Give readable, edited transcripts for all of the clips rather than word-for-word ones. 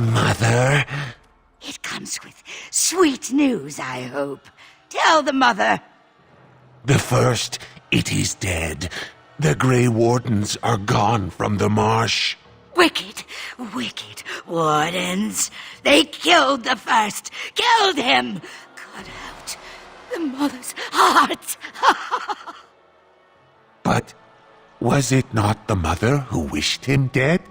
Mother? It comes with sweet news, I hope. Tell the mother. The first, it is dead. The Grey Wardens are gone from the marsh. Wicked, wicked wardens. They killed the first. Killed him. Cut out the mother's heart. But was it not the mother who wished him dead?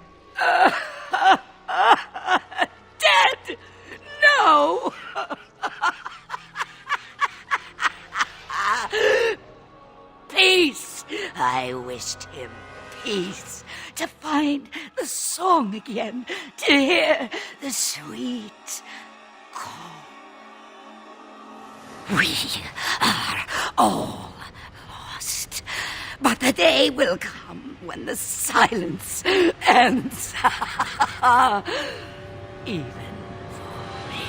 Dead? No. Peace. I wished him peace. To find the song again. To hear the sweet call. We are all lost. But the day will come when the silence ends. Even for me.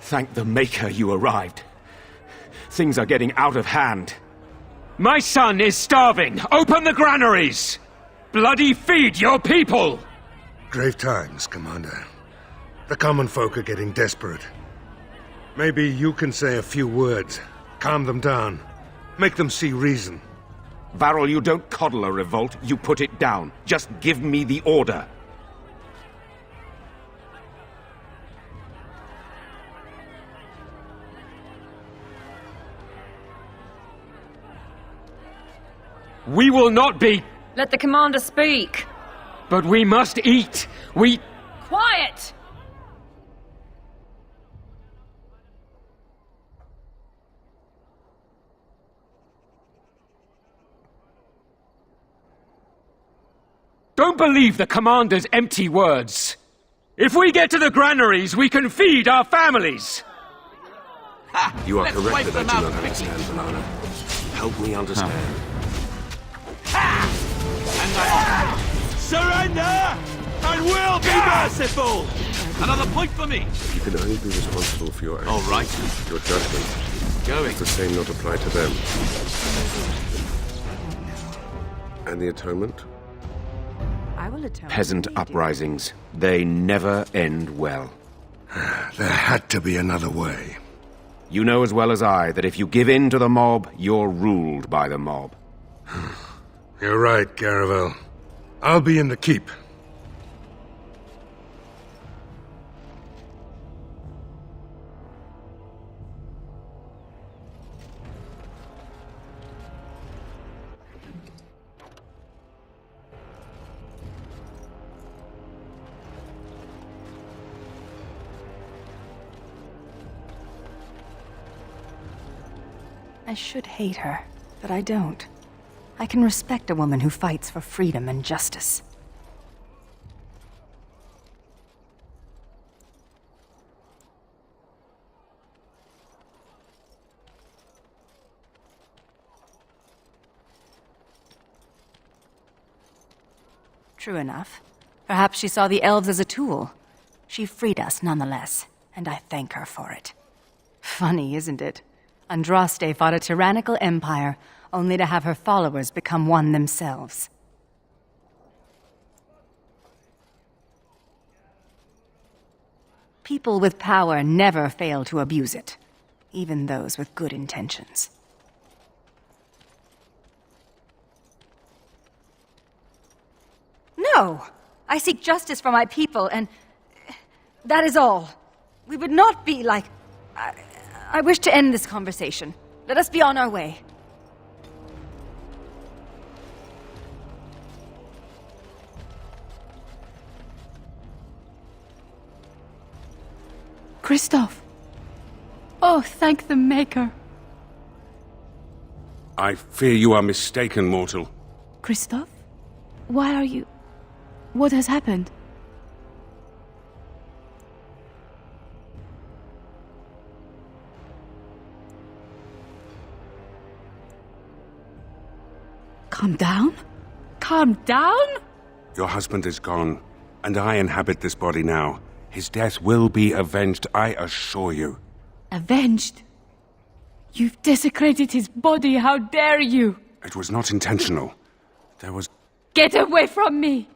Thank the Maker you arrived. Things are getting out of hand. My son is starving! Open the granaries! Bloody feed your people! Grave times, Commander. The common folk are getting desperate. Maybe you can say a few words, calm them down, make them see reason. Varel, you don't coddle a revolt, you put it down. Just give me the order. We will not be... Let the commander speak. But we must eat. We... Quiet! Don't believe the commander's empty words. If we get to the granaries, we can feed our families. Ha! You are correct that I do not understand, Valana. Help me understand. Surrender! And we'll be merciful! Another point for me! You can only be responsible for your actions. All right. Your judgment. Going. Does the same not apply to them? And the atonement? I will atone. Peasant uprisings. They never end well. There had to be another way. You know as well as I that if you give in to the mob, you're ruled by the mob. You're right, Caravel. I'll be in the keep. I should hate her, but I don't. I can respect a woman who fights for freedom and justice. True enough. Perhaps she saw the elves as a tool. She freed us nonetheless, and I thank her for it. Funny, isn't it? Andraste fought a tyrannical empire, only to have her followers become one themselves. People with power never fail to abuse it, even those with good intentions. No! I seek justice for my people, and that is all. We would not be like... I wish to end this conversation. Let us be on our way. Kristoff. Oh, thank the Maker. I fear you are mistaken, mortal. Kristoff? Why are you... What has happened? Calm down? Calm down? Your husband is gone, and I inhabit this body now. His death will be avenged, I assure you. Avenged? You've desecrated his body, how dare you! It was not intentional. There was... Get away from me!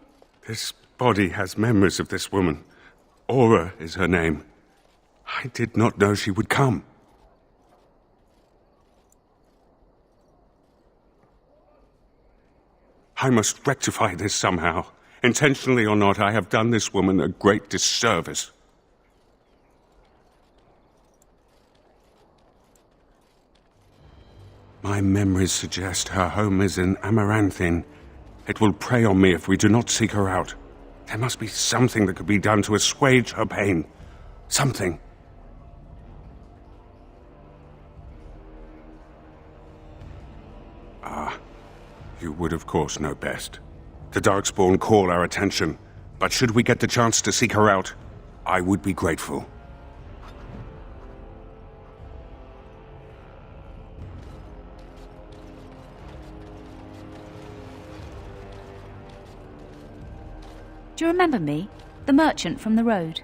This body has memories of this woman. Aura is her name. I did not know she would come. I must rectify this somehow. Intentionally or not, I have done this woman a great disservice. My memories suggest her home is in Amaranthine. It will prey on me if we do not seek her out. There must be something that could be done to assuage her pain. Something. You would, of course, know best. The Darkspawn call our attention, but should we get the chance to seek her out, I would be grateful. Do you remember me? The merchant from the road.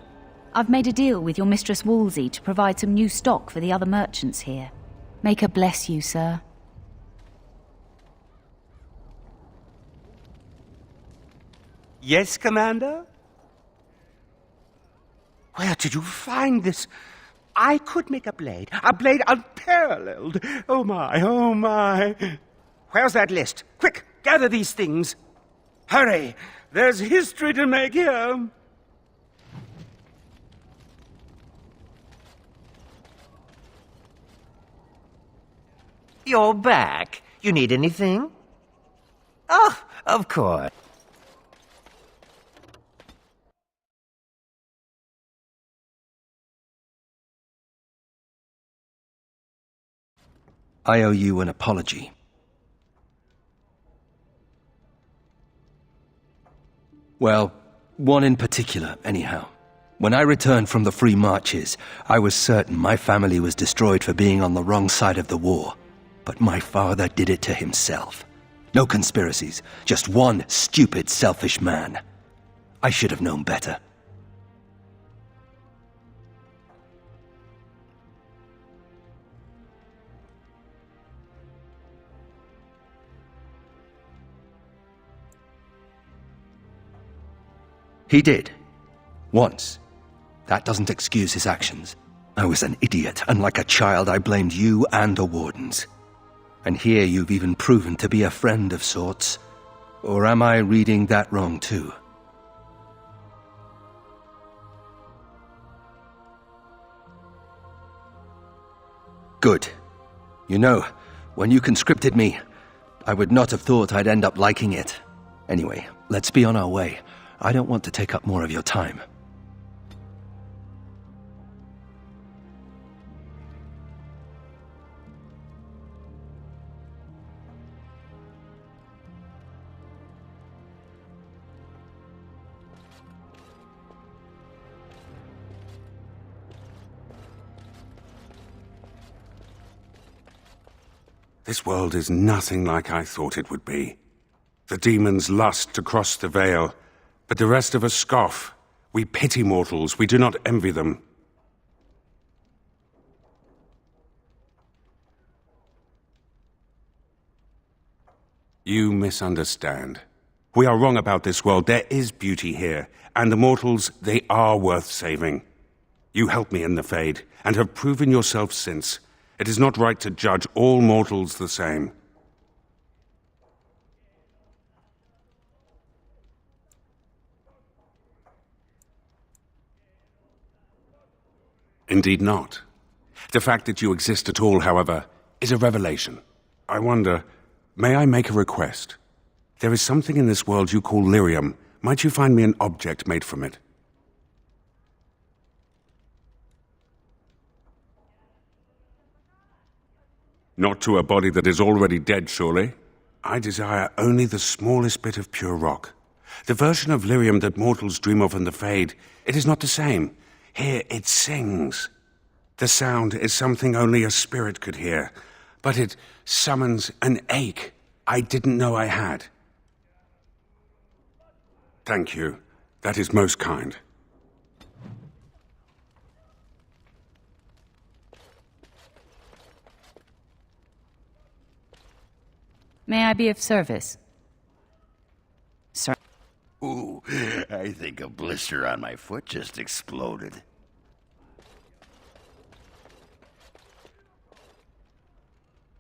I've made a deal with your Mistress Wolsey to provide some new stock for the other merchants here. Make her bless you, sir. Yes, Commander? Where did you find this? I could make a blade unparalleled. Oh my, oh my. Where's that list? Quick, gather these things. Hurry, there's history to make here. You're back. You need anything? Oh, of course. I owe you an apology. Well, one in particular, anyhow. When I returned from the Free Marches, I was certain my family was destroyed for being on the wrong side of the war. But my father did it to himself. No conspiracies, just one stupid, selfish man. I should have known better. He did. Once. That doesn't excuse his actions. I was an idiot, and like a child I blamed you and the Wardens. And here you've even proven to be a friend of sorts. Or am I reading that wrong too? Good. You know, when you conscripted me, I would not have thought I'd end up liking it. Anyway, let's be on our way. I don't want to take up more of your time. This world is nothing like I thought it would be. The demons lust to cross the veil, but the rest of us scoff. We pity mortals, we do not envy them. You misunderstand. We are wrong about this world. There is beauty here, and the mortals, they are worth saving. You helped me in the Fade, and have proven yourself since. It is not right to judge all mortals the same. Indeed not. The fact that you exist at all, however, is a revelation. I wonder, may I make a request? There is something in this world you call lyrium. Might you find me an object made from it? Not to a body that is already dead, surely. I desire only the smallest bit of pure rock. The version of lyrium that mortals dream of in the Fade, it is not the same. Here it sings. The sound is something only a spirit could hear, but it summons an ache I didn't know I had. Thank you. That is most kind. May I be of service? Sir. Ooh, I think a blister on my foot just exploded.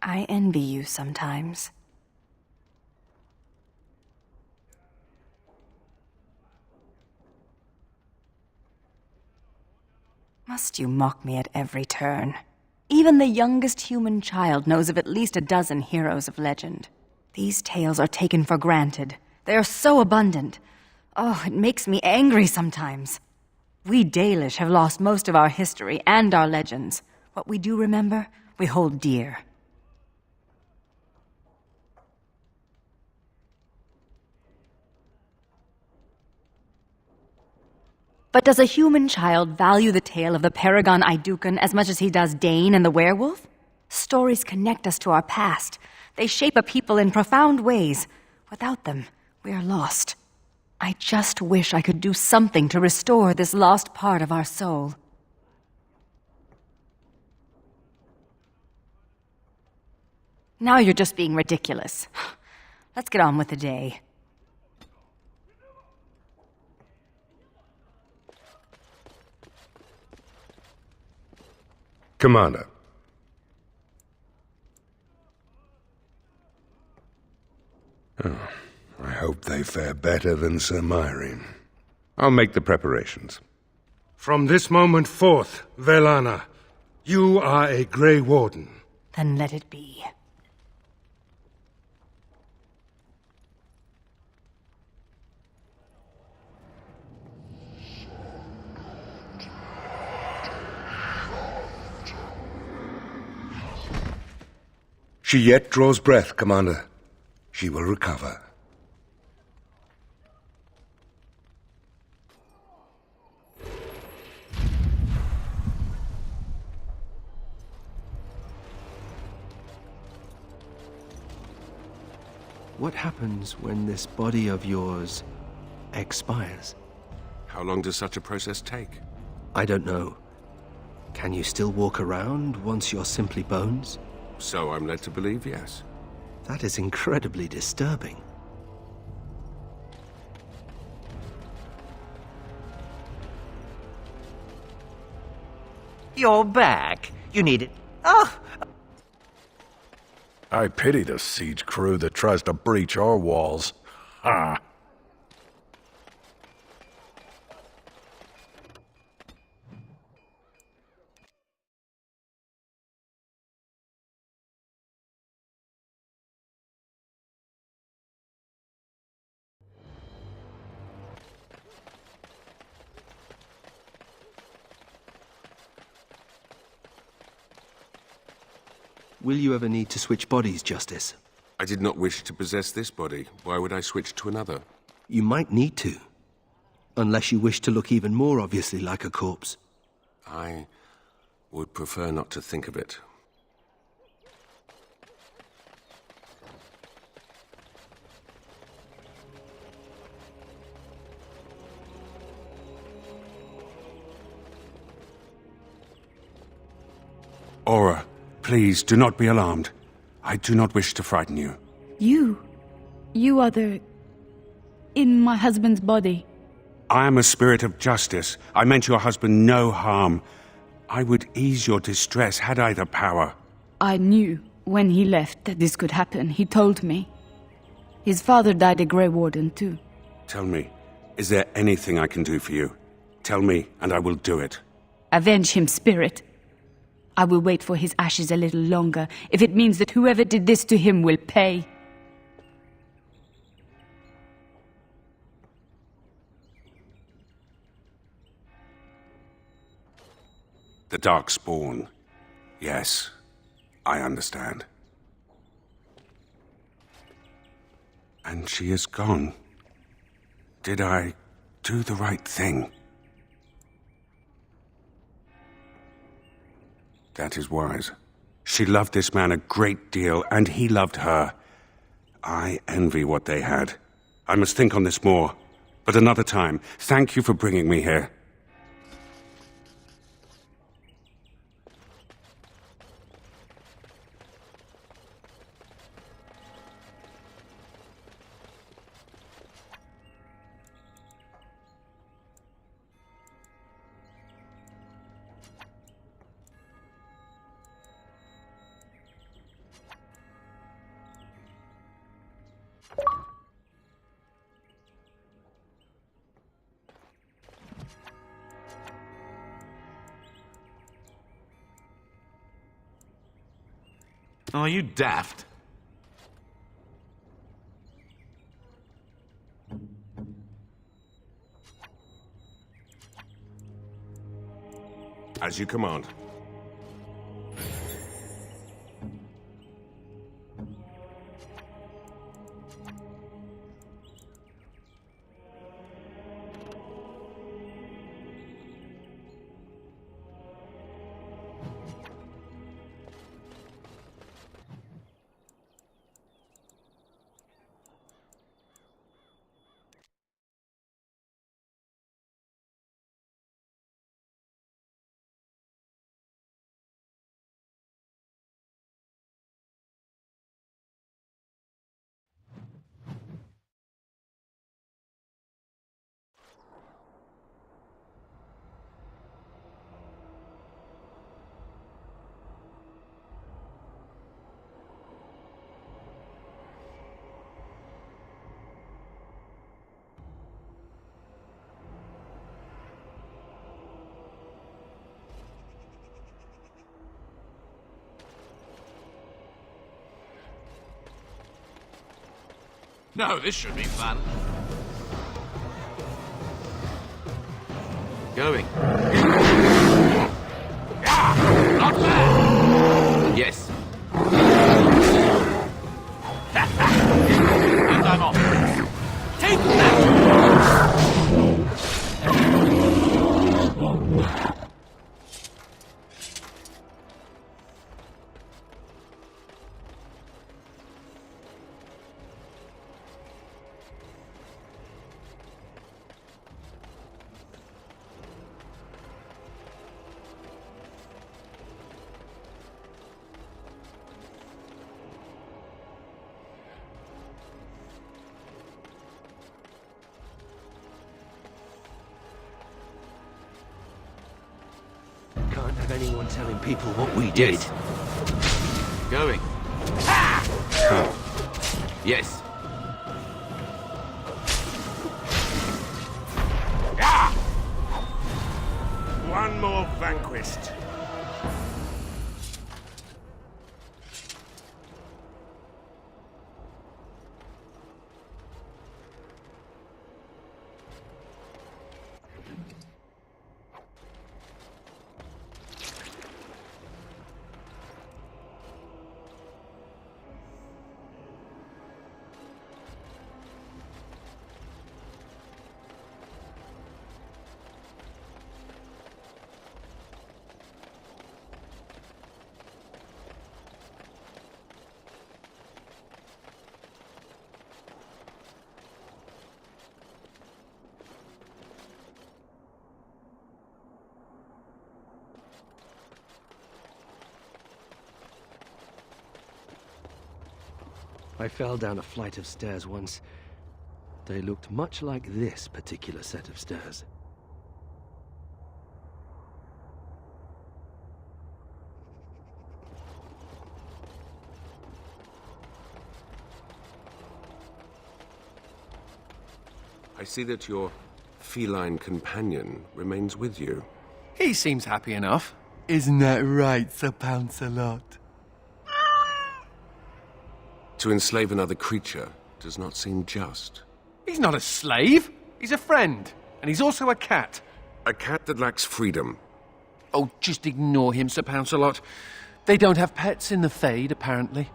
I envy you sometimes. Must you mock me at every turn? Even the youngest human child knows of at least a dozen heroes of legend. These tales are taken for granted. They are so abundant. Oh, it makes me angry sometimes. We Dalish have lost most of our history and our legends. What we do remember, we hold dear. But does a human child value the tale of the Paragon Idukan as much as he does Dane and the werewolf? Stories connect us to our past. They shape a people in profound ways. Without them, we are lost. I just wish I could do something to restore this lost part of our soul. Now you're just being ridiculous. Let's get on with the day. Commander. Oh, I hope they fare better than Sir Myrene. I'll make the preparations. From this moment forth, Velana, you are a Grey Warden. Then let it be. She yet draws breath, Commander. She will recover. What happens when this body of yours expires? How long does such a process take? I don't know. Can you still walk around once you're simply bones? So I'm led to believe, yes. That is incredibly disturbing. You're back. You need it. Oh! I pity the siege crew that tries to breach our walls. Ha! Will you ever need to switch bodies, Justice? I did not wish to possess this body. Why would I switch to another? You might need to. Unless you wish to look even more obviously like a corpse. I would prefer not to think of it. Aura, please do not be alarmed. I do not wish to frighten you. You are in my husband's body. I am a spirit of justice. I meant your husband no harm. I would ease your distress had I the power. I knew when he left that this could happen. He told me. His father died a Grey Warden too. Tell me, is there anything I can do for you? Tell me, and I will do it. Avenge him, spirit. I will wait for his ashes a little longer, if it means that whoever did this to him will pay. The Darkspawn. Yes, I understand. And she is gone. Did I do the right thing? That is wise. She loved this man a great deal, and he loved her. I envy what they had. I must think on this more. But another time. Thank you for bringing me here. Are you daft? As you command. No, this should be fun. Going. Not bad! Yes. And I'm off. Take that! Can't have anyone telling people what we did. Yes. Going. Yes. One more vanquished. I fell down a flight of stairs once. They looked much like this particular set of stairs. I see that your feline companion remains with you. He seems happy enough. Isn't that right, Sir Pouncelot? To enslave another creature does not seem just. He's not a slave. He's a friend. And he's also a cat. A cat that lacks freedom. Oh, just ignore him, Sir Pouncelot. They don't have pets in the Fade, apparently.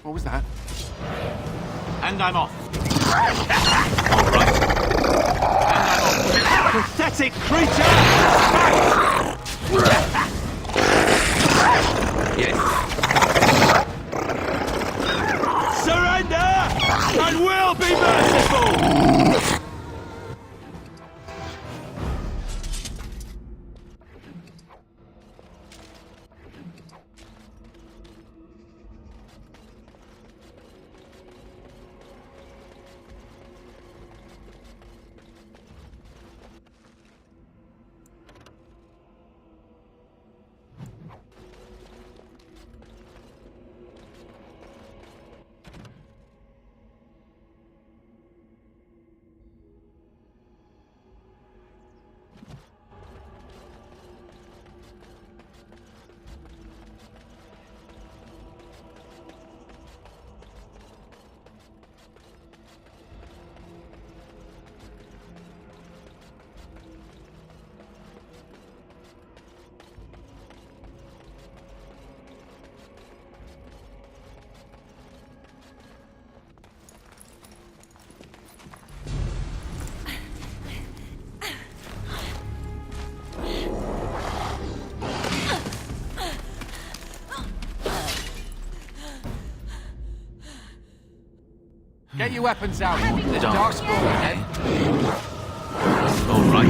What was that? And I'm off. All right. And I'm off. Pathetic creature! Yes. Surrender! And we'll be merciful! Get your weapons out. There's darkspawn ahead. All right.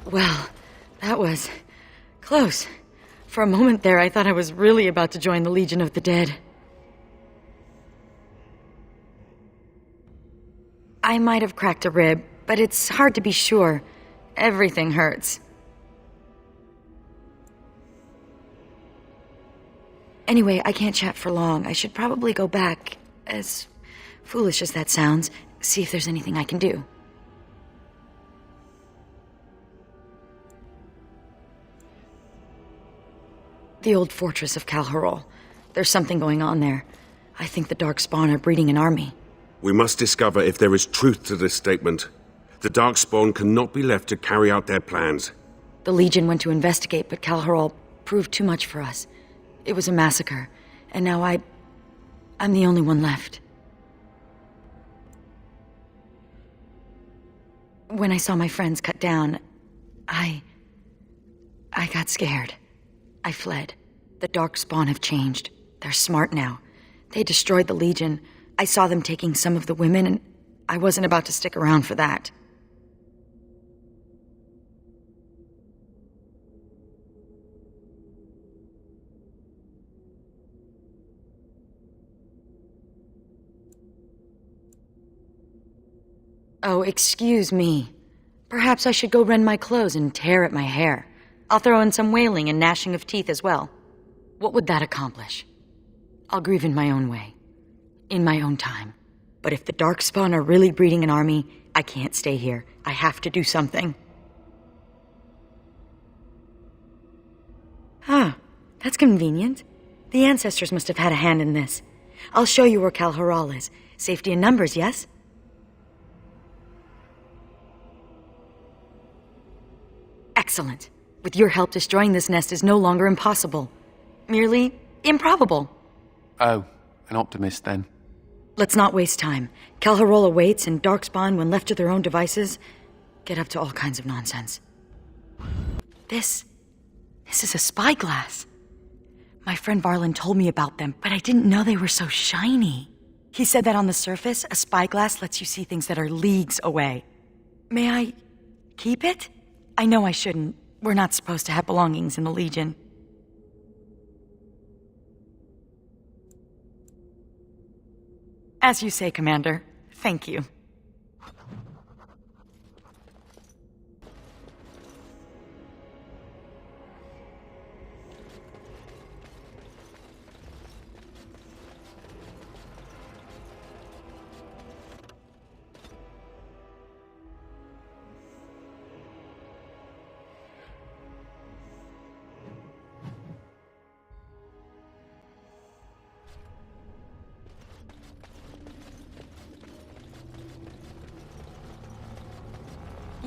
Well, that was close. For a moment there, I thought I was really about to join the Legion of the Dead. I might have cracked a rib, but it's hard to be sure. Everything hurts. Anyway, I can't chat for long. I should probably go back, as foolish as that sounds, see if there's anything I can do. The old fortress of Calharol. There's something going on there. I think the Darkspawn are breeding an army. We must discover if there is truth to this statement. The Darkspawn cannot be left to carry out their plans. The Legion went to investigate, but Calharol proved too much for us. It was a massacre, and now I'm the only one left. When I saw my friends cut down, I got scared. I fled. The Darkspawn have changed. They're smart now. They destroyed the Legion. I saw them taking some of the women, and I wasn't about to stick around for that. Oh, excuse me. Perhaps I should go rend my clothes and tear at my hair. I'll throw in some wailing and gnashing of teeth as well. What would that accomplish? I'll grieve in my own way. In my own time. But if the Darkspawn are really breeding an army, I can't stay here. I have to do something. Ah, that's convenient. The ancestors must have had a hand in this. I'll show you where Calharol is. Safety in numbers, yes? Excellent. With your help, destroying this nest is no longer impossible. Merely improbable. Oh, an optimist then. Let's not waste time. Calharol awaits, and Darkspawn, when left to their own devices, get up to all kinds of nonsense. This is a spyglass. My friend Varlin told me about them, but I didn't know they were so shiny. He said that on the surface, a spyglass lets you see things that are leagues away. May I keep it? I know I shouldn't. We're not supposed to have belongings in the Legion. As you say, Commander. Thank you.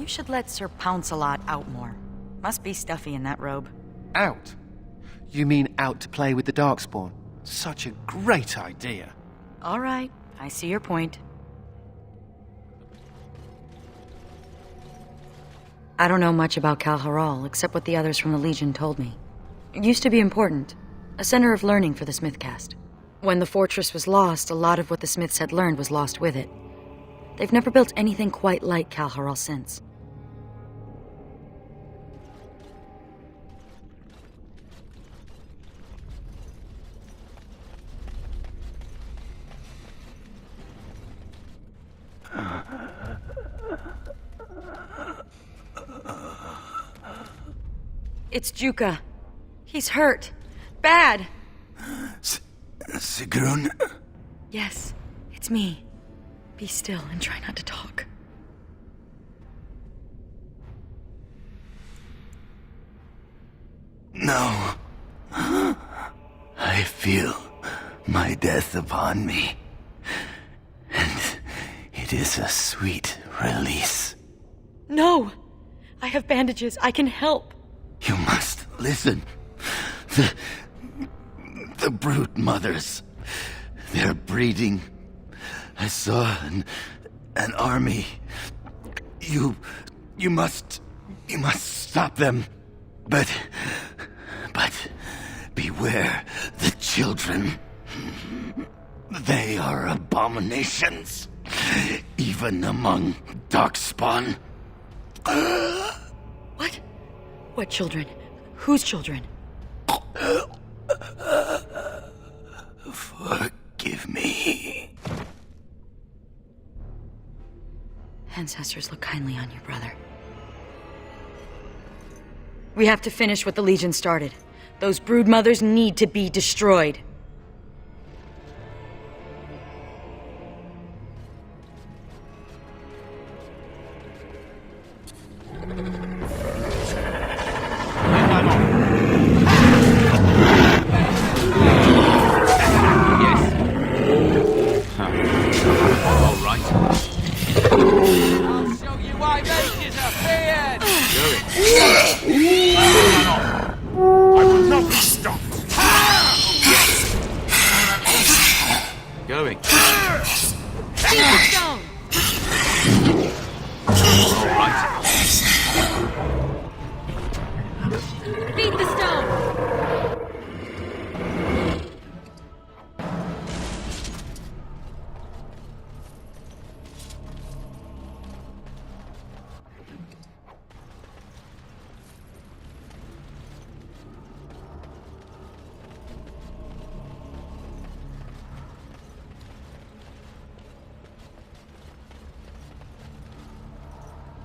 You should let Sir Pounce-a-lot out more. Must be stuffy in that robe. Out? You mean out to play with the Darkspawn? Such a great idea. All right, I see your point. I don't know much about Kal Haral, except what the others from the Legion told me. It used to be important. A center of learning for the Smithcast. When the fortress was lost, a lot of what the Smiths had learned was lost with it. They've never built anything quite like Kal Haral since. It's Juka. He's hurt. Bad. Sigrun? Yes, it's me. Be still and try not to talk. No. I feel my death upon me. And it is a sweet release. No! I have bandages. I can help. You must listen. The brood mothers. They're breeding. I saw an army. You must stop them. But beware the children. They are abominations, even among Darkspawn. What? What children? Whose children? Forgive me. Ancestors look kindly on you, brother. We have to finish what the Legion started. Those brood mothers need to be destroyed.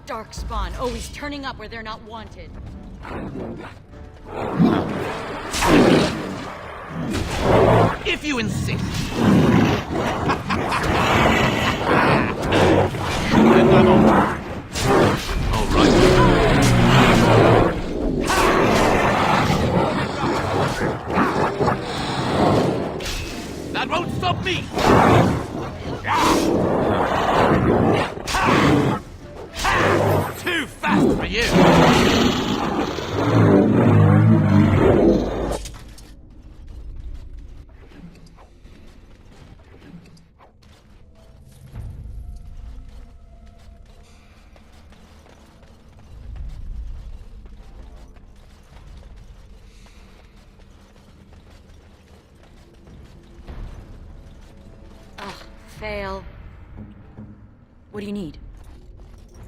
Darkspawn, always turning up where they're not wanted. If you insist. All right. That won't stop me. Too fast for you! Ugh, fail. What do you need?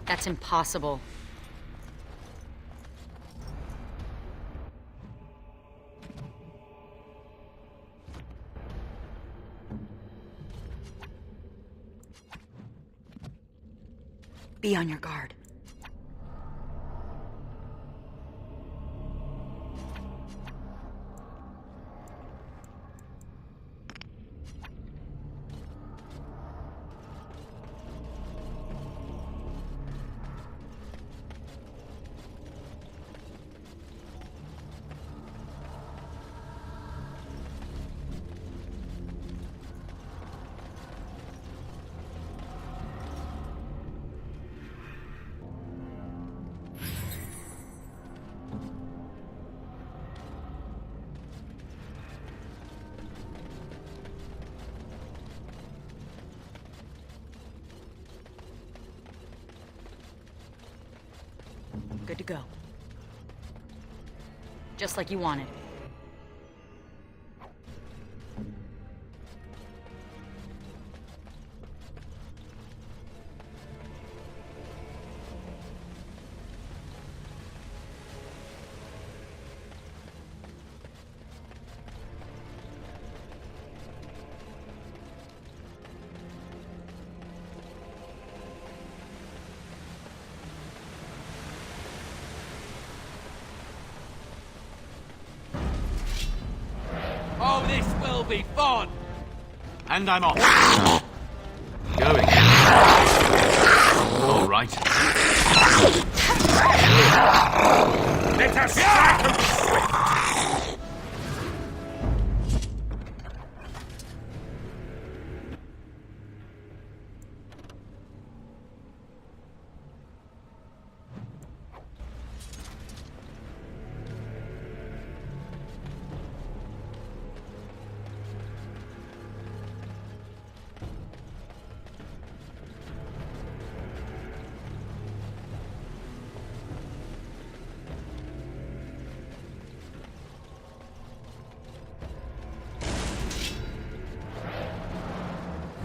That's impossible. Be on your guard. Good to go. Just like you wanted. Oh, this will be fun! And I'm off. Going. All right. Let us start!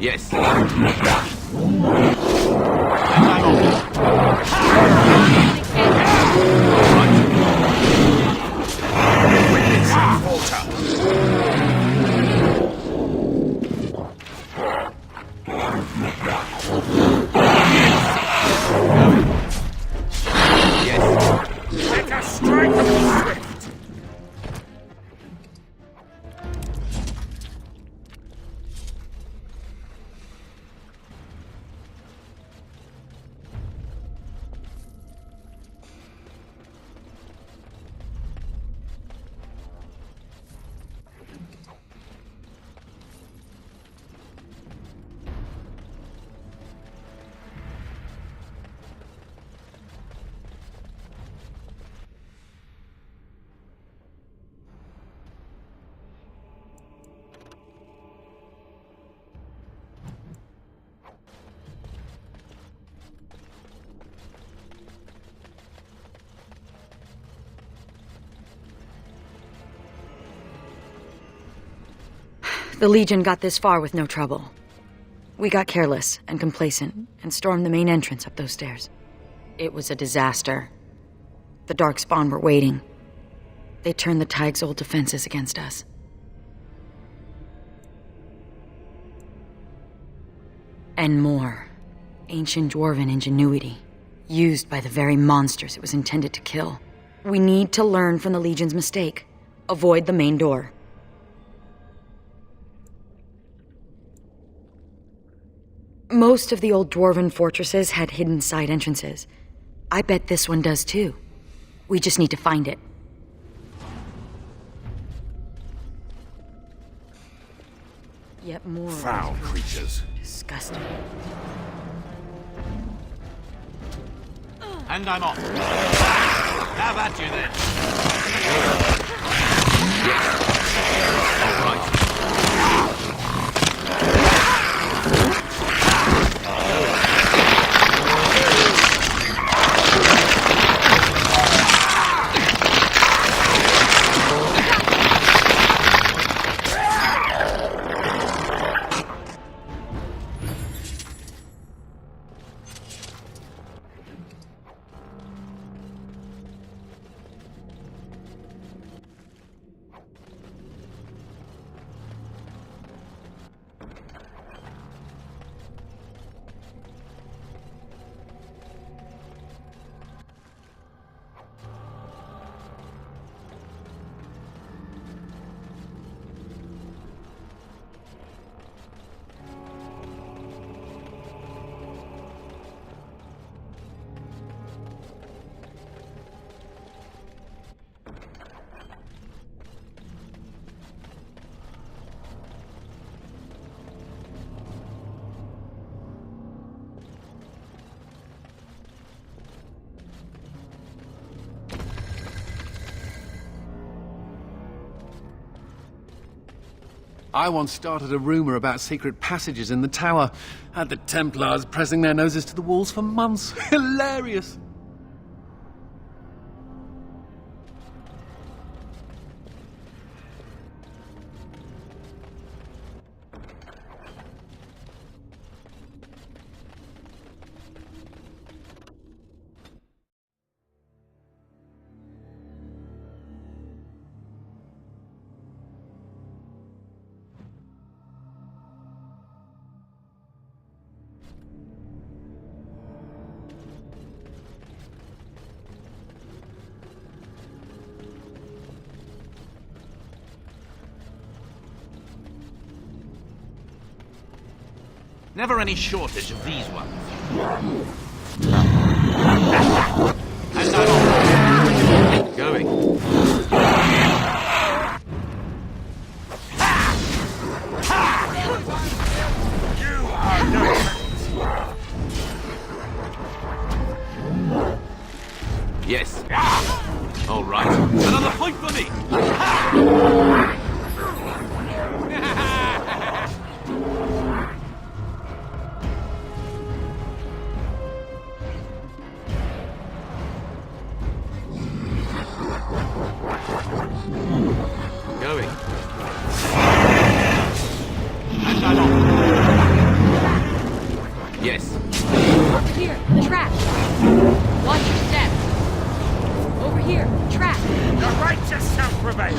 Yes. Let us strike swift! The Legion got this far with no trouble. We got careless and complacent and stormed the main entrance up those stairs. It was a disaster. The Darkspawn were waiting. They turned the Tig's old defenses against us. And more. Ancient dwarven ingenuity, used by the very monsters it was intended to kill. We need to learn from the Legion's mistake. Avoid the main door. Most of the old dwarven fortresses had hidden side entrances. I bet this one does too. We just need to find it. Yet more foul creatures. Disgusting. And I'm off. Have at you then. All right. I once started a rumor about secret passages in the tower. Had the Templars pressing their noses to the walls for months. Hilarious! Never any shortage of these ones. And I'm on. Going. You are no threat. Yes. All right. Another point for me. Going. And I'm on. Yes. Over here, the trap. Watch your step. Over here, trap. The righteous shall prevail.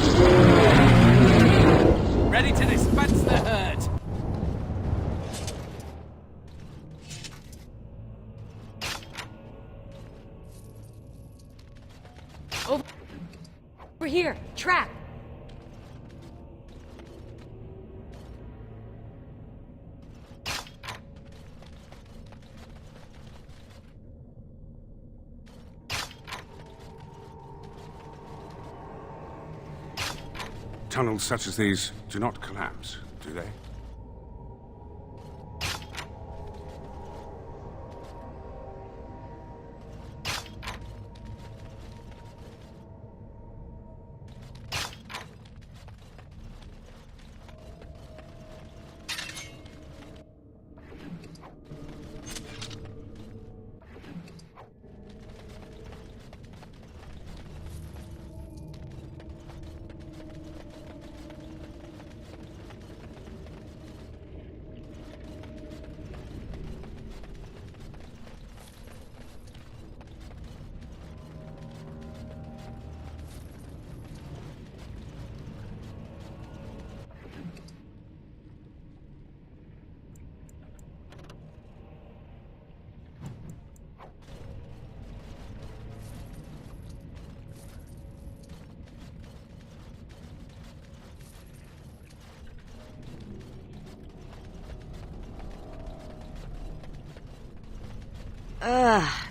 Ready to dispense the hurt. Over here, trap. Tunnels such as these do not collapse, do they?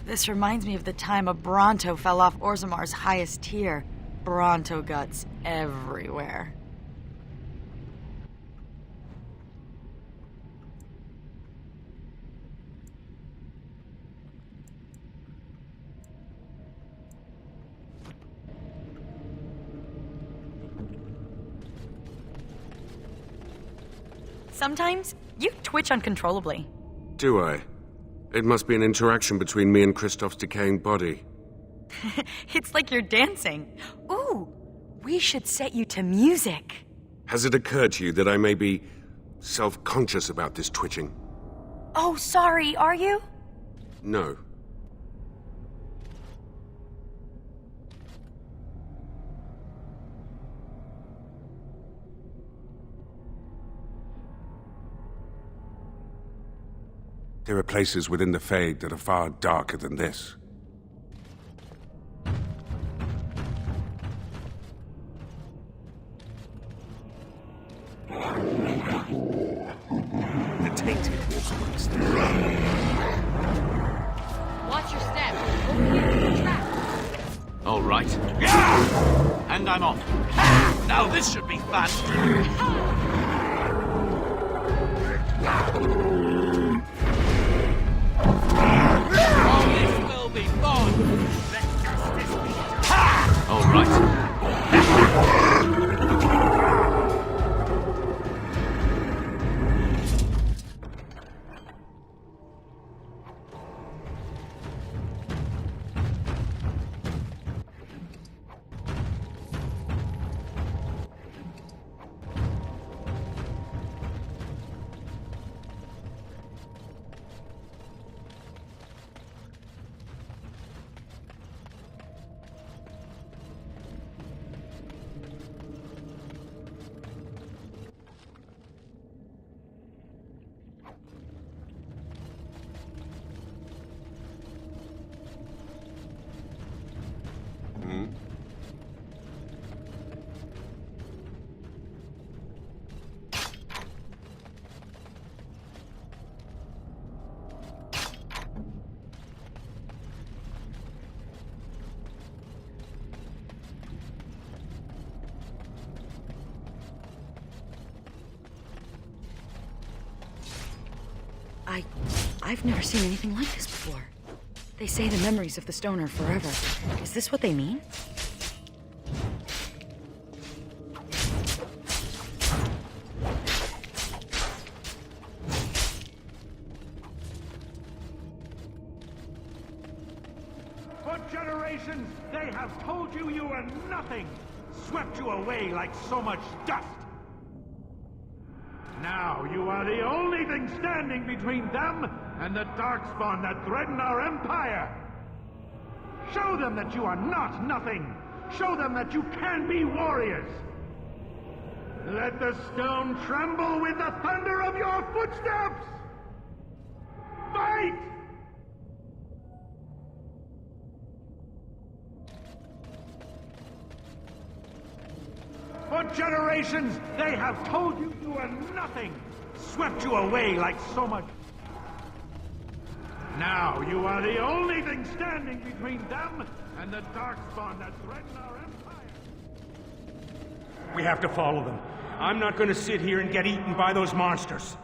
This reminds me of the time a Bronto fell off Orzamar's highest tier. Bronto guts everywhere. Sometimes you twitch uncontrollably. Do I? It must be an interaction between me and Kristoff's decaying body. It's like you're dancing. Ooh, we should set you to music. Has it occurred to you that I may be self-conscious about this twitching? Oh, sorry, are you? No. There are places within the Fade that are far darker than this. The tainted waterworks there. Watch your step. Over here, trap. All right. And I'm off. Now this should be fun. Oh, this will be fun. Let justice be done. All right. I've never seen anything like this before. They say the memories of the stone are forever. Is this what they mean? For generations, they have told you you were nothing, swept you away like so much dust. Now you are the only thing standing between them and the darkspawn that threaten our empire. Show them that you are not nothing. Show them that you can be warriors. Let the stone tremble with the thunder of your footsteps. Fight! For generations, they have told you you are nothing, swept you away like so much. Now you are the only thing standing between them and the darkspawn that threaten our empire. We have to follow them. I'm not going to sit here and get eaten by those monsters.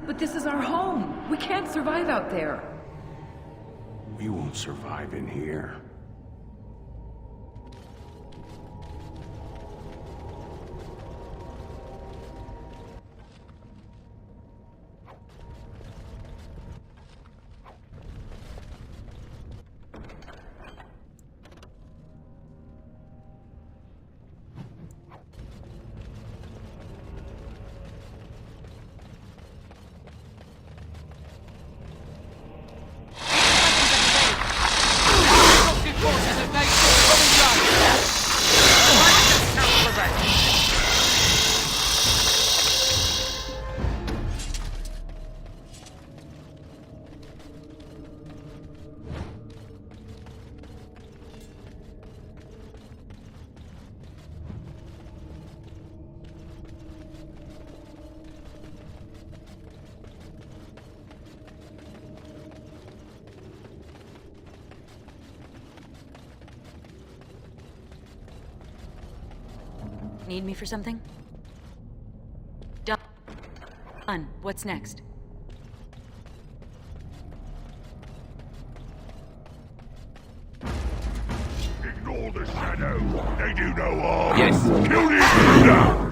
But this is our home. We can't survive out there. We won't survive in here. Need me for something? Done. What's next? Ignore the shadow. They do no harm. Yes. Kill the intruder.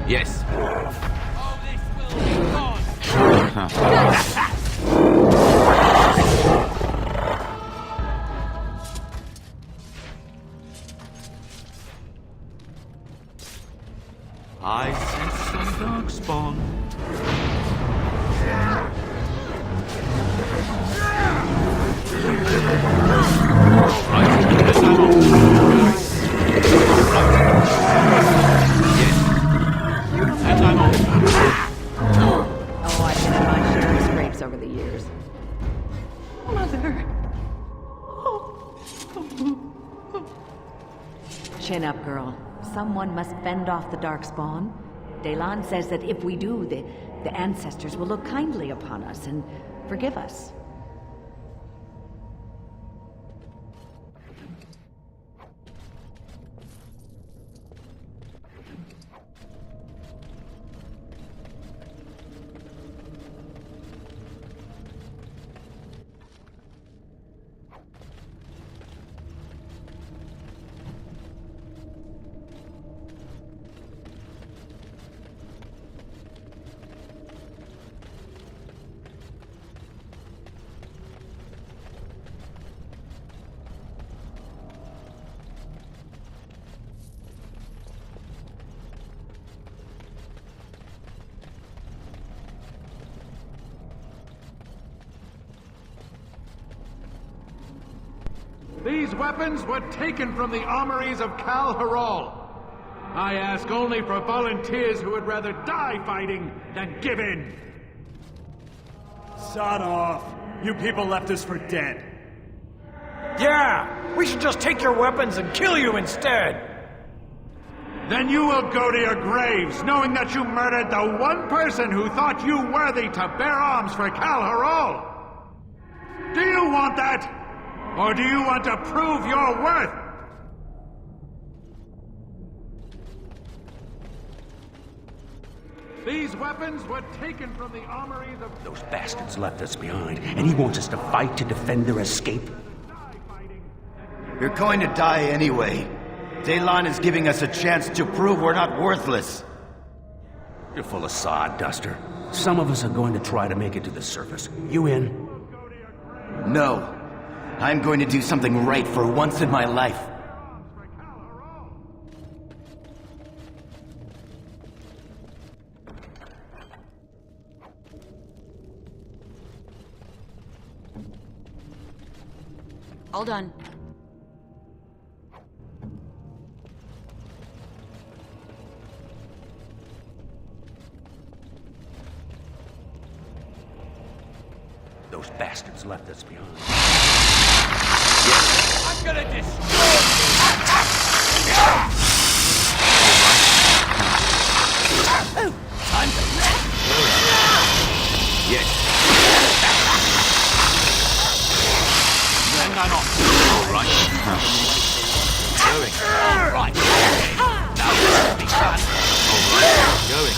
Yes. I sense some darkspawn. Oh, I've had my share of scrapes over the years. Mother. Chin up, girl. Someone must fend off the darkspawn. Delan says that if we do, the ancestors will look kindly upon us and forgive us. These weapons were taken from the armories of Kal Haral. I ask only for volunteers who would rather die fighting than give in. Sod off. You people left us for dead. Yeah! We should just take your weapons and kill you instead! Then you will go to your graves, knowing that you murdered the one person who thought you worthy to bear arms for Kal Haral. Do you want that? Or do you want to prove your worth? These weapons were taken from the armories of... Those bastards left us behind, and he wants us to fight to defend their escape. You're going to die anyway. Daylon is giving us a chance to prove we're not worthless. You're full of sod, Duster. Some of us are going to try to make it to the surface. You in? No. I'm going to do something right for once in my life. All done. Those bastards left us behind. I'm gonna destroy you! Time to yes. And I'm off. All right. Going. All right. Now this will be fun. All right. Going.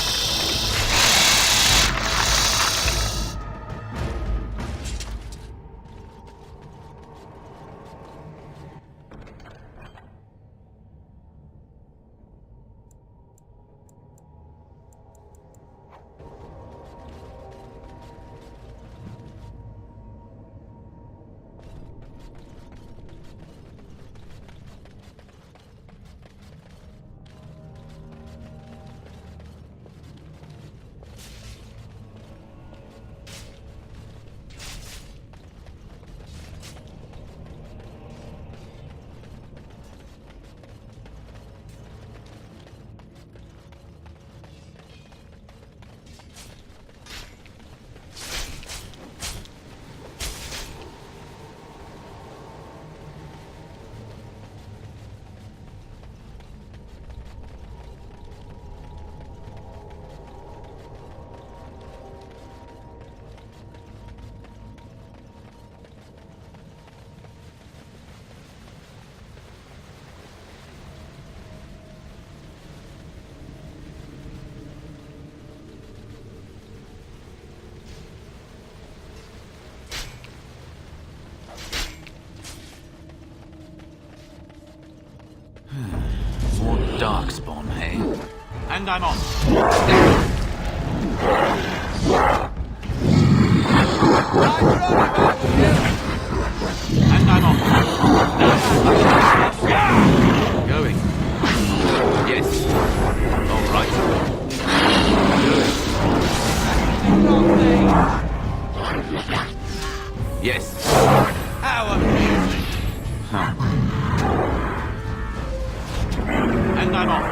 More darkspawn, hey? And I'm on. And I'm on. Going. Yes. All right. Going. Yes. How amusing. Huh. And I'm off.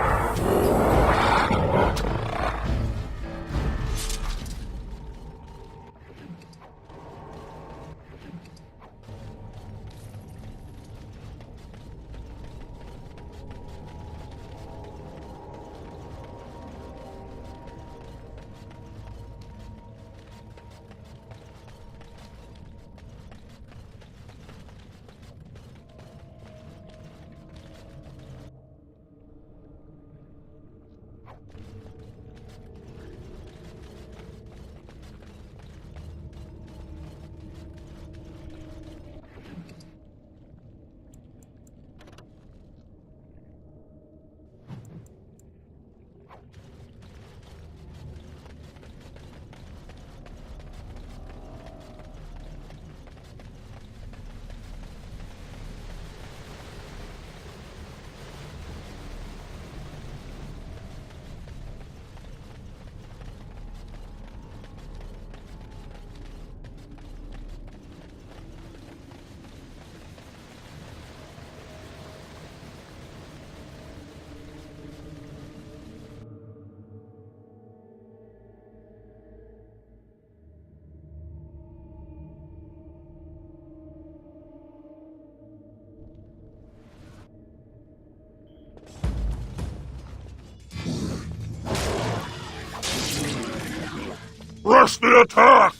Press the attack!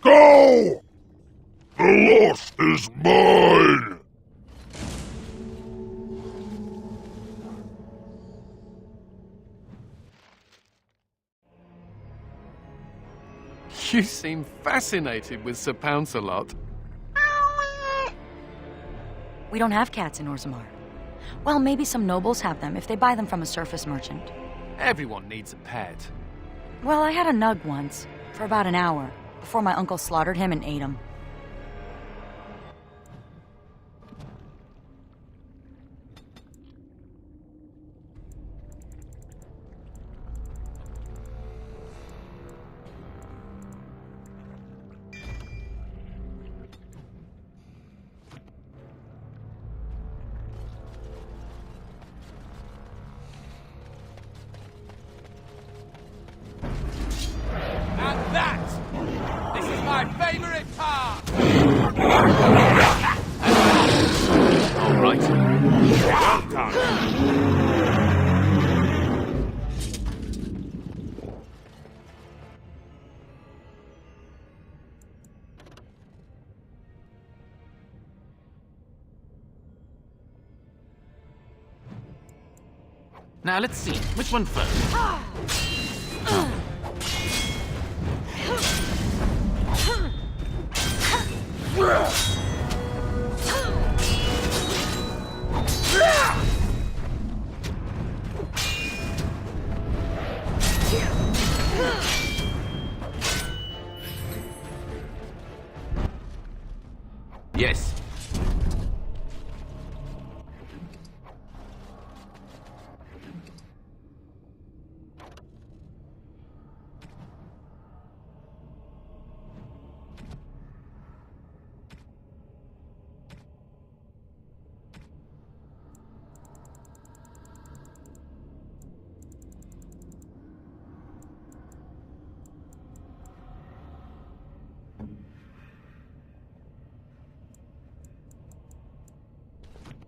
Go! The lost is mine! You seem fascinated with Sir Pounce-a-lot. We don't have cats in Orzammar. Well, maybe some nobles have them if they buy them from a surface merchant. Everyone needs a pet. Well, I had a nug once, for about an hour, before my uncle slaughtered him and ate him. And that! This is my favorite part! All right. Well done. Now let's see, which one first? Yes.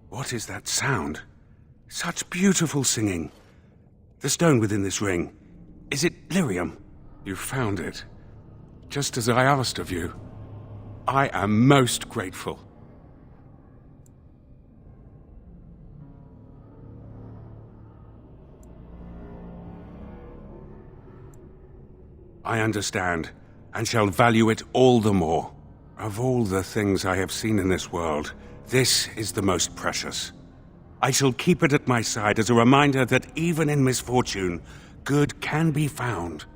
What is that sound? Such beautiful singing. The stone within this ring. Is it lyrium? You found it. Just as I asked of you. I am most grateful. I understand, and shall value it all the more. Of all the things I have seen in this world, this is the most precious. I shall keep it at my side as a reminder that even in misfortune, good can be found.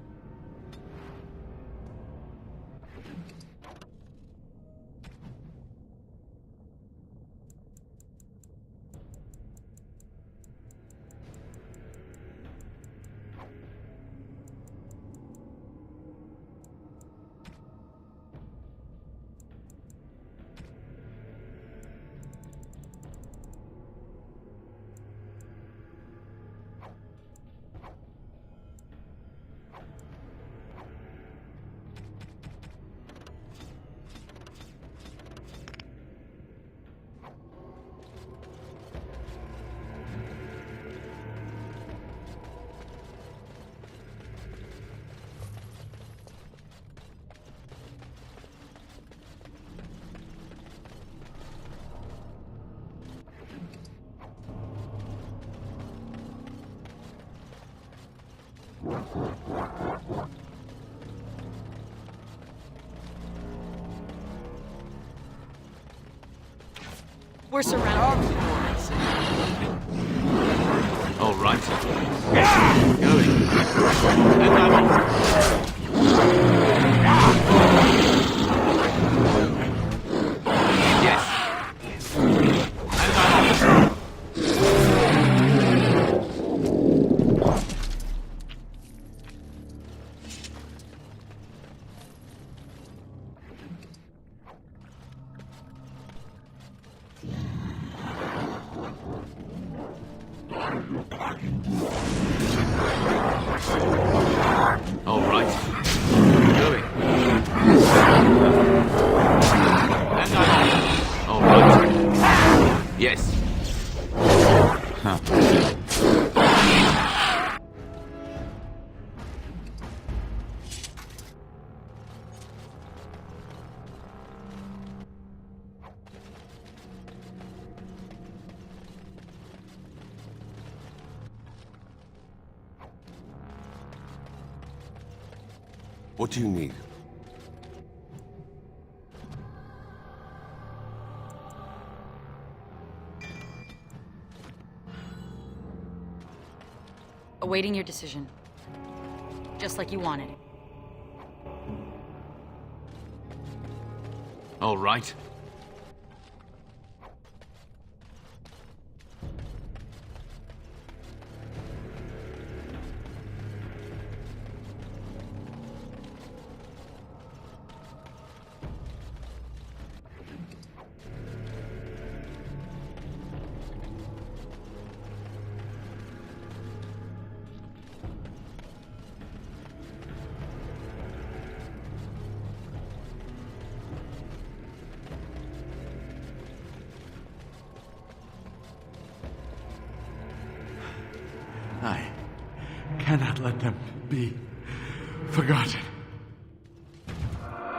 We're surrounded. All right. Going. And I'm off. Yes. And I'm off. All right. Going. And I'm off. All right. Yes. Huh. What do you need? Awaiting your decision. Just like you wanted. All right. I cannot let them be forgotten.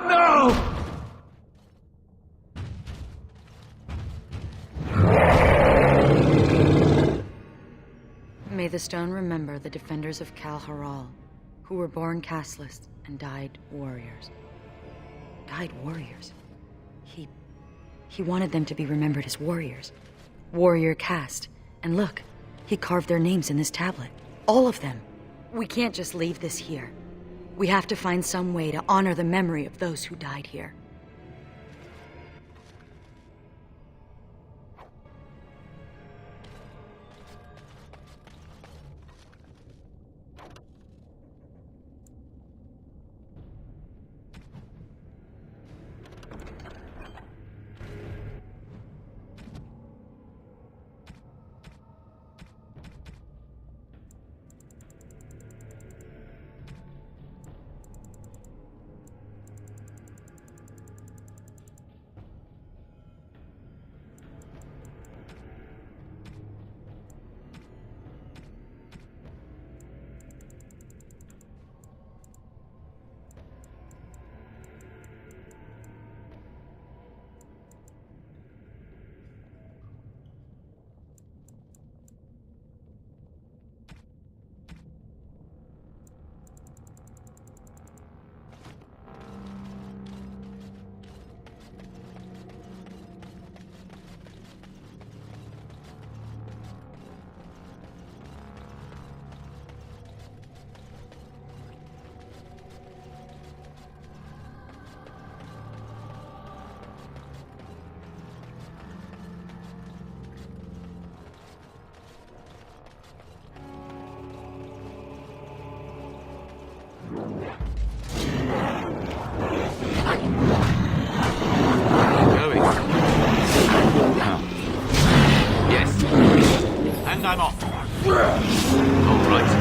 No! May the stone remember the defenders of Kal Haral, who were born casteless and died warriors. Died warriors? He wanted them to be remembered as warriors. Warrior caste. And look, he carved their names in this tablet. All of them. We can't just leave this here. We have to find some way to honor the memory of those who died here. I'm off. All right.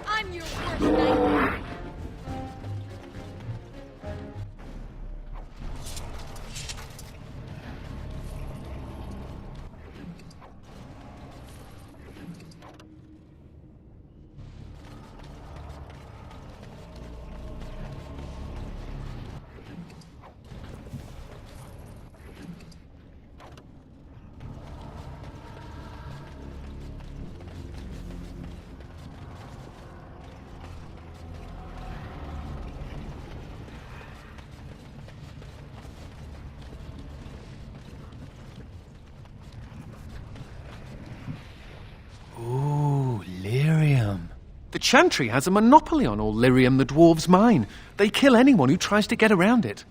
I'm your worst nightmare. The Chantry has a monopoly on all lyrium the dwarves mine. They kill anyone who tries to get around it.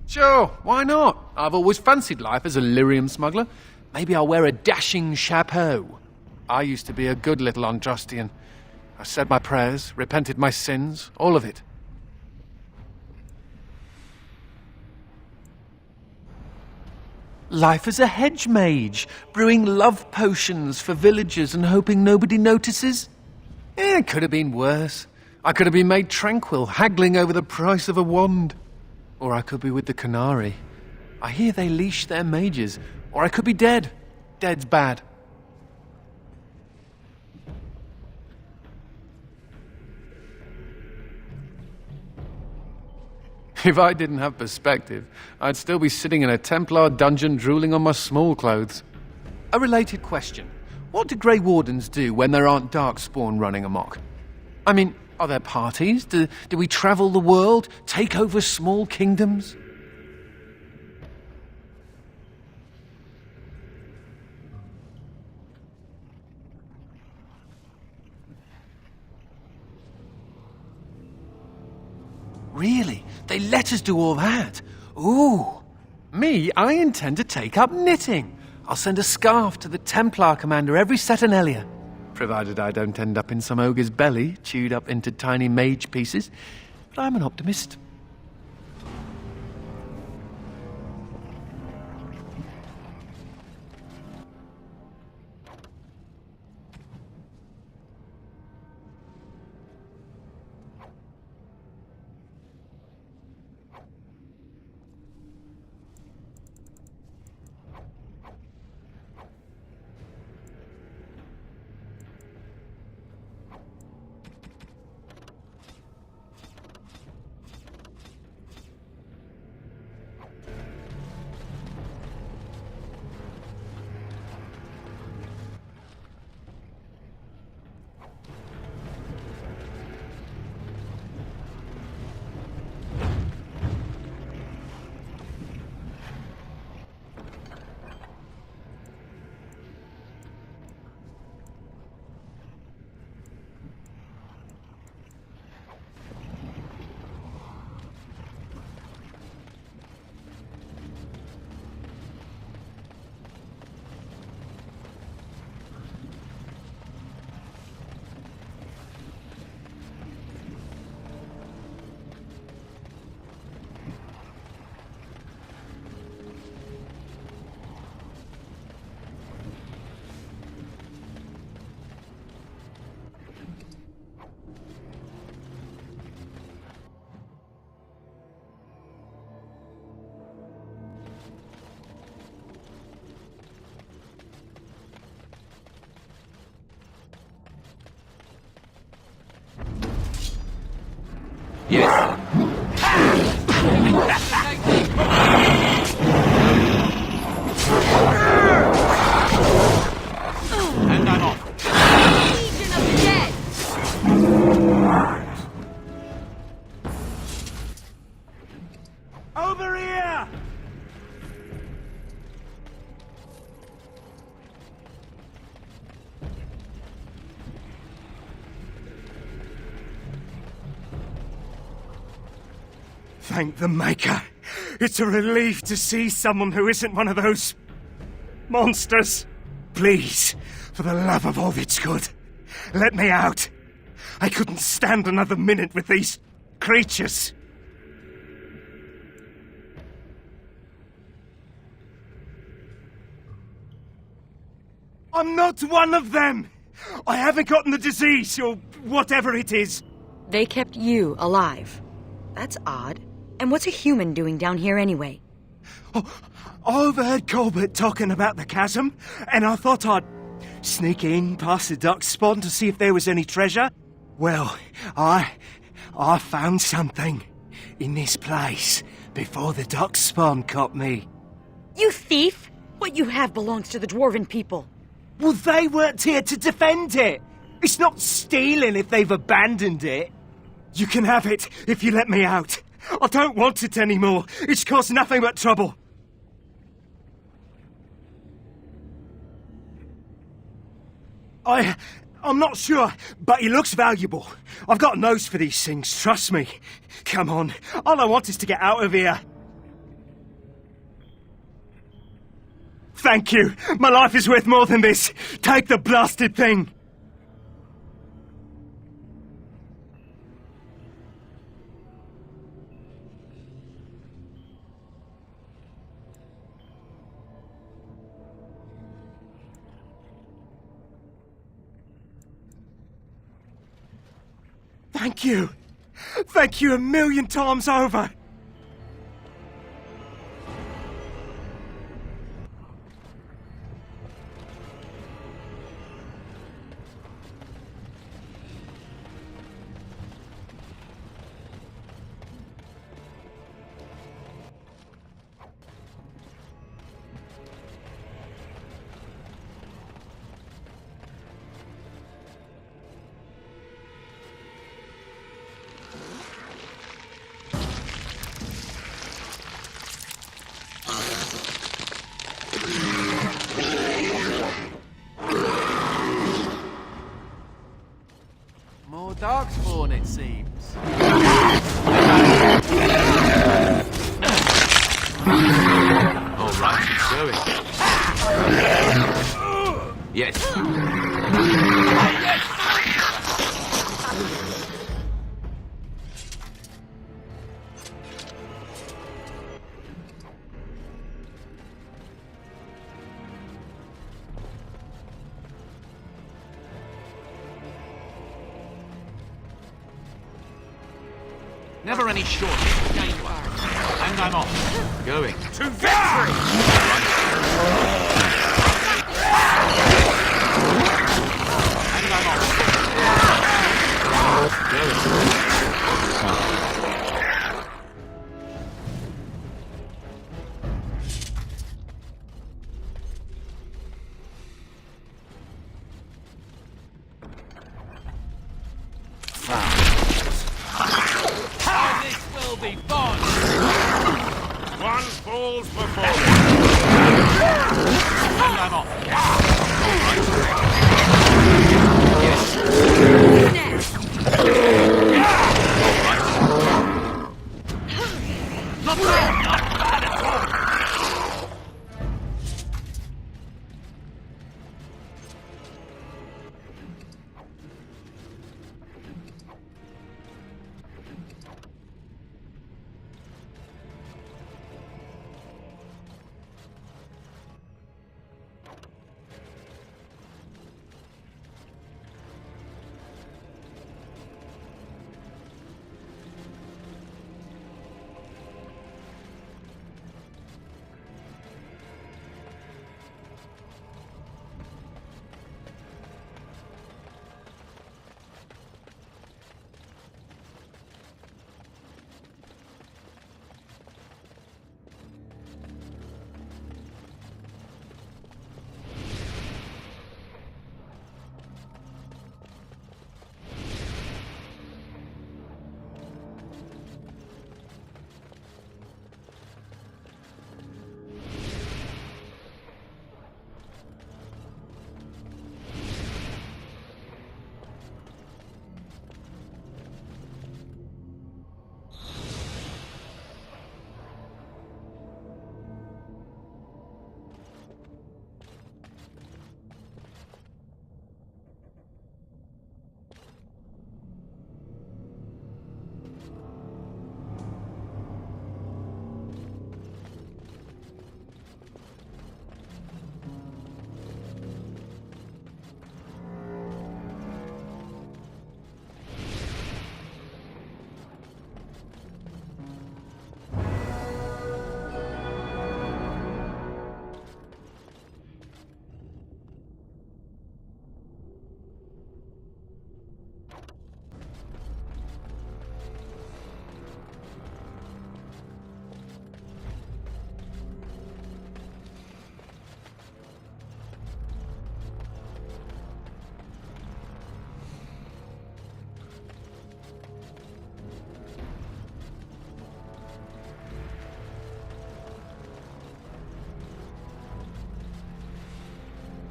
Sure, why not? I've always fancied life as a lyrium smuggler. Maybe I'll wear a dashing chapeau. I used to be a good little Andrastian. I said my prayers, repented my sins, all of it. Life as a hedge mage, brewing love potions for villagers and hoping nobody notices? It could have been worse. I could have been made tranquil, haggling over the price of a wand. Or I could be with the Canary. I hear they leash their mages. Or I could be dead. Dead's bad. If I didn't have perspective, I'd still be sitting in a Templar dungeon drooling on my small clothes. A related question. What do Grey Wardens do when there aren't Darkspawn running amok? I mean, are there parties? Do we travel the world? Take over small kingdoms? Really? They let us do all that? Ooh! Me, I intend to take up knitting. I'll send a scarf to the Templar commander every Saturnalia. Provided I don't end up in some ogre's belly, chewed up into tiny mage pieces. But I'm an optimist. And I'm off. Legion of the Dead! Over here! Thank the Maker. It's a relief to see someone who isn't one of those monsters. Please, for the love of all that's good, let me out. I couldn't stand another minute with these creatures. I'm not one of them. I haven't gotten the disease or whatever it is. They kept you alive. That's odd. And what's a human doing down here anyway? I overheard Colbert talking about the chasm, and I thought I'd sneak in past the duck spawn to see if there was any treasure. Well, I found something in this place before the duck spawn caught me. You thief! What you have belongs to the dwarven people. Well, they weren't here to defend it. It's not stealing if they've abandoned it. You can have it if you let me out. I don't want it anymore. It's caused nothing but trouble. I'm not sure, but it looks valuable. I've got a nose for these things, trust me. Come on, all I want is to get out of here. Thank you. My life is worth more than this. Take the blasted thing. Thank you. Thank you 1,000,000 times over. one, it seems. All right, going. Yes. Never any shortage of gain one. And I'm off. Going. To victory! And I'm off. Going. Be fun. One falls before me. And I'm off. Yes. Not bad. Not bad at all.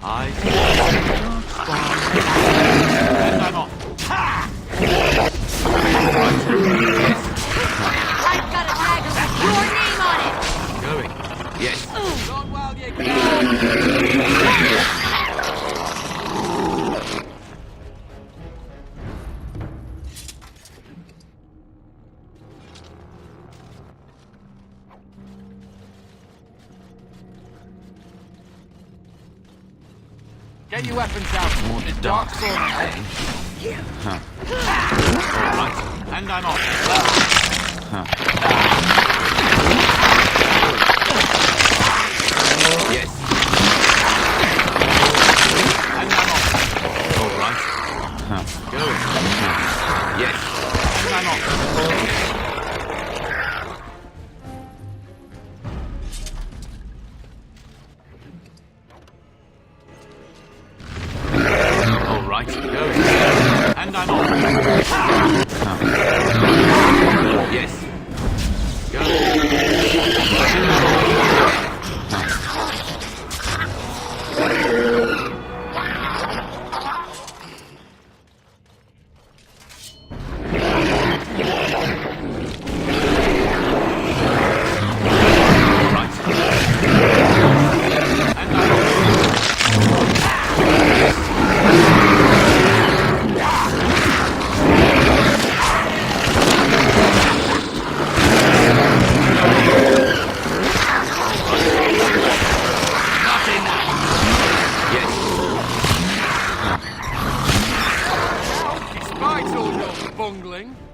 I and I'm off. Ha! I've got a dagger with your name on it! Going. Yes. Gone while you can. Get your weapons out. The dark sword. Huh. All right. And I'm off. Huh. Yes. And I'm off. All right. Huh. Going. Huh. Yes. And I'm off. Right, going. And I'm on. Yes. Go. darling.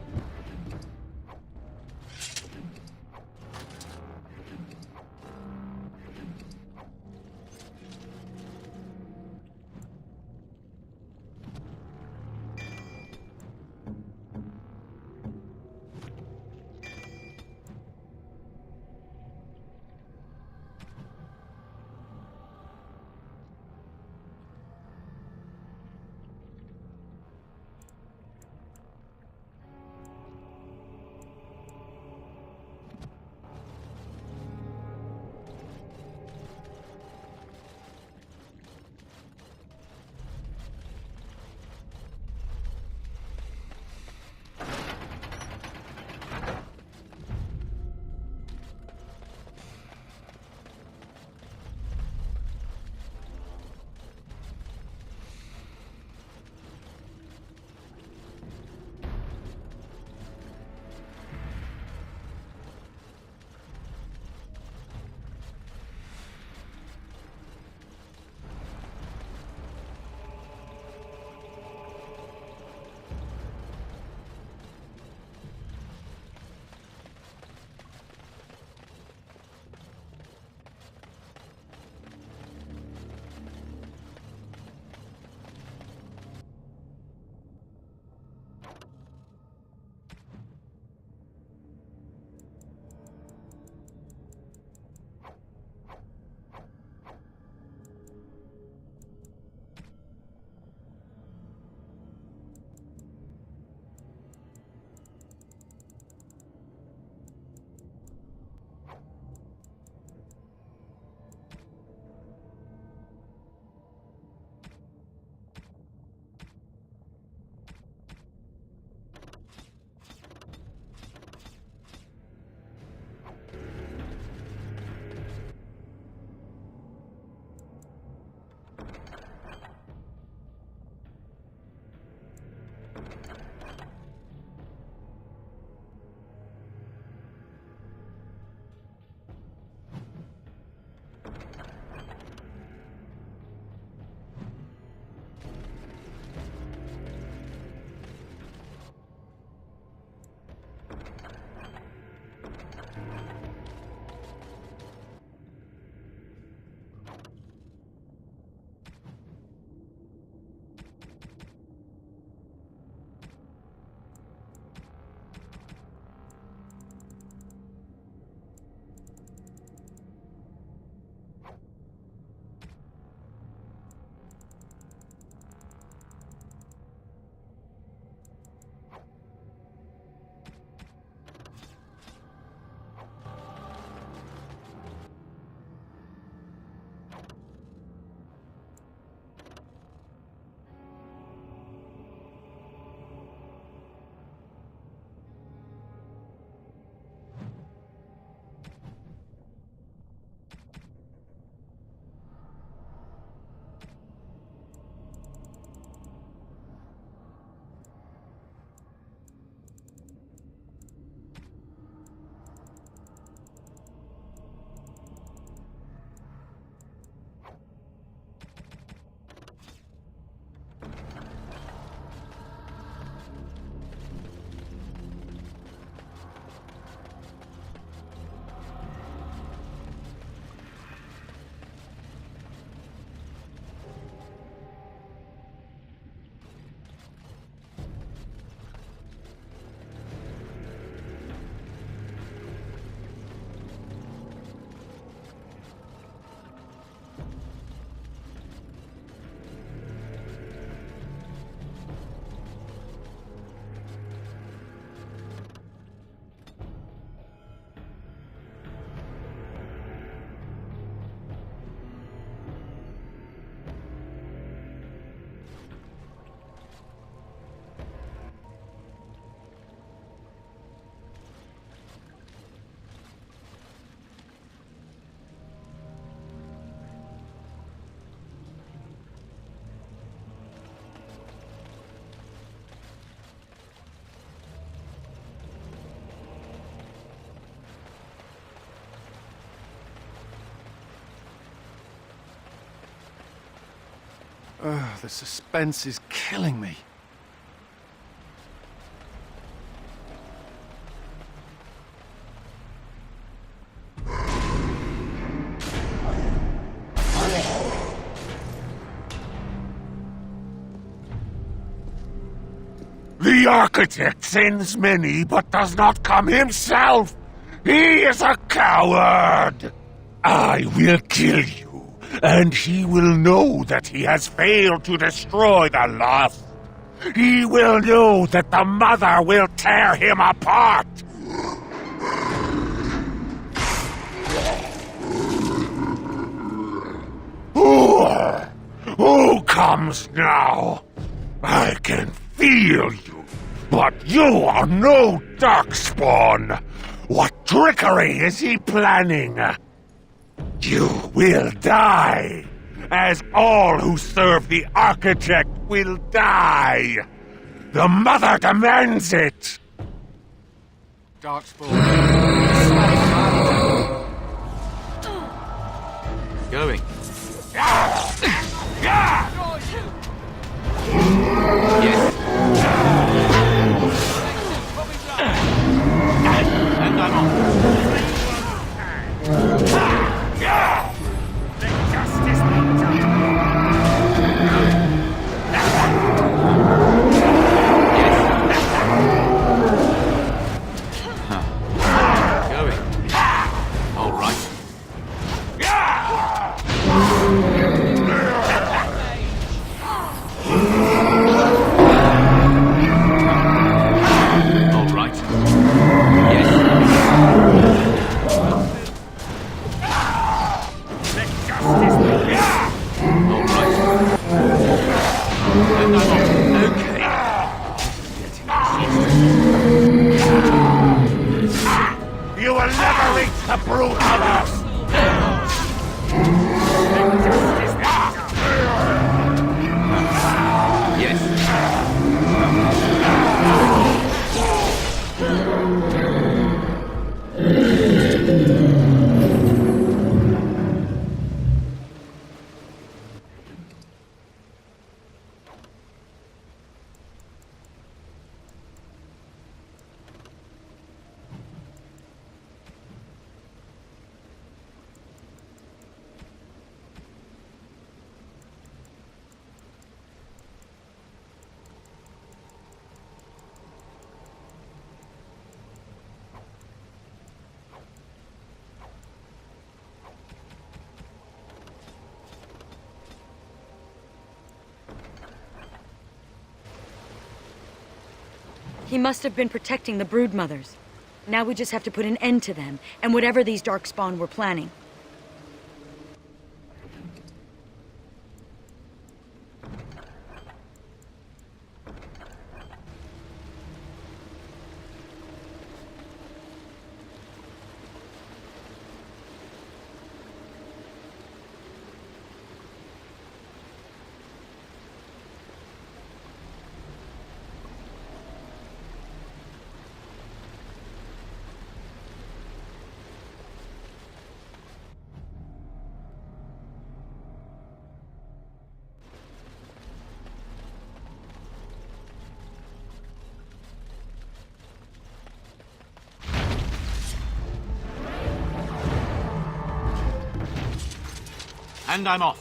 The suspense is killing me. architect sends many, but does not come himself. He is a coward. I will kill you, and he will know that he has failed to destroy the lost. He will know that the Mother will tear him apart. Who comes now? I can feel you, but you are no Darkspawn. What trickery is he planning? You will die, as all who serve the Architect will die. The Mother demands it. Darkspawn. Going. Yes. And I'm on. The justice be done. Going. All right. All right. Yes. The justice be done. All right. And I'm on. Okay. You will never reach the brood mothers. Yes. He must have been protecting the brood mothers. Now we just have to put an end to them, and whatever these Darkspawn were planning. And I'm off.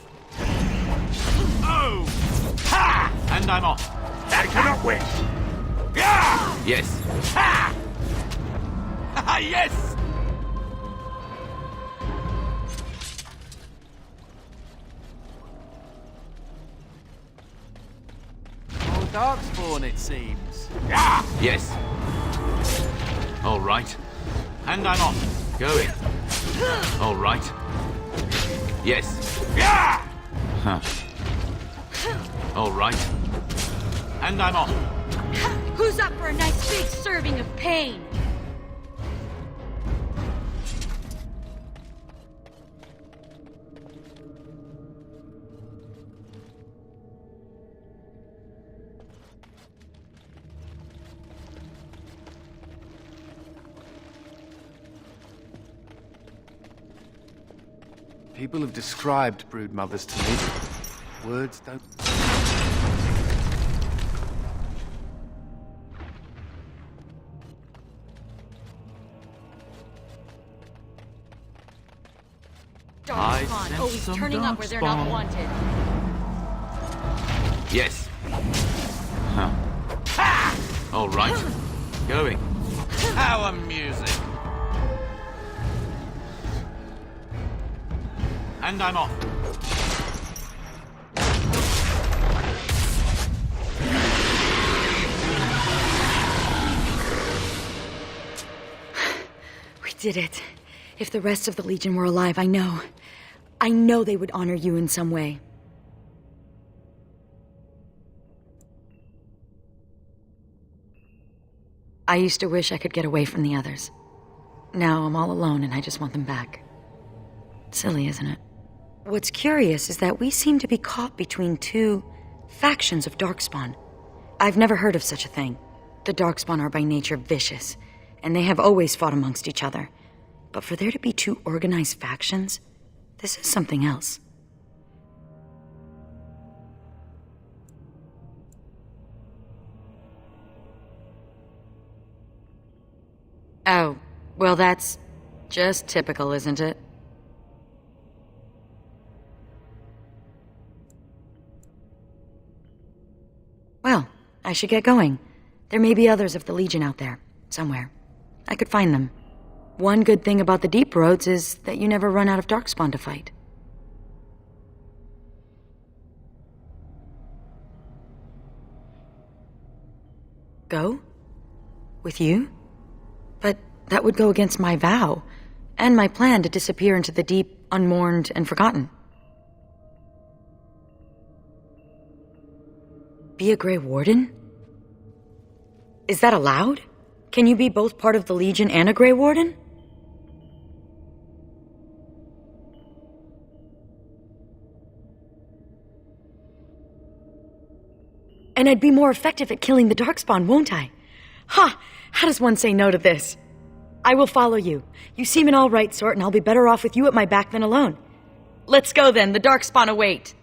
Oh! Ha! And I'm off. I cannot win. Yes. Ha! Yes! Oh, Darkspawn, it seems. Yes. All right. And I'm off. Going. All right. Yes. Huh. All right. And I'm off. Who's up for a nice big serving of pain? People have described brood mothers to me. Words don't... Darkspawn, always turning up where they're not wanted. Yes. Huh. Ha! All right. Going. Power music. And I'm off. We did it. If the rest of the Legion were alive, I know they would honor you in some way. I used to wish I could get away from the others. Now I'm all alone and I just want them back. Silly, isn't it? What's curious is that we seem to be caught between two factions of Darkspawn. I've never heard of such a thing. The Darkspawn are by nature vicious, and they have always fought amongst each other. But for there to be two organized factions, this is something else. Oh, well, that's just typical, isn't it? Well, I should get going. There may be others of the Legion out there, somewhere. I could find them. One good thing about the deep roads is that you never run out of Darkspawn to fight. Go? With you? But that would go against my vow, and my plan to disappear into the deep, unmourned, and forgotten. Be a Grey Warden? Is that allowed? Can you be both part of the Legion and a Grey Warden? And I'd be more effective at killing the Darkspawn, won't I? Ha! How does one say no to this? I will follow you. You seem an all right sort, and I'll be better off with you at my back than alone. Let's go then, the Darkspawn await.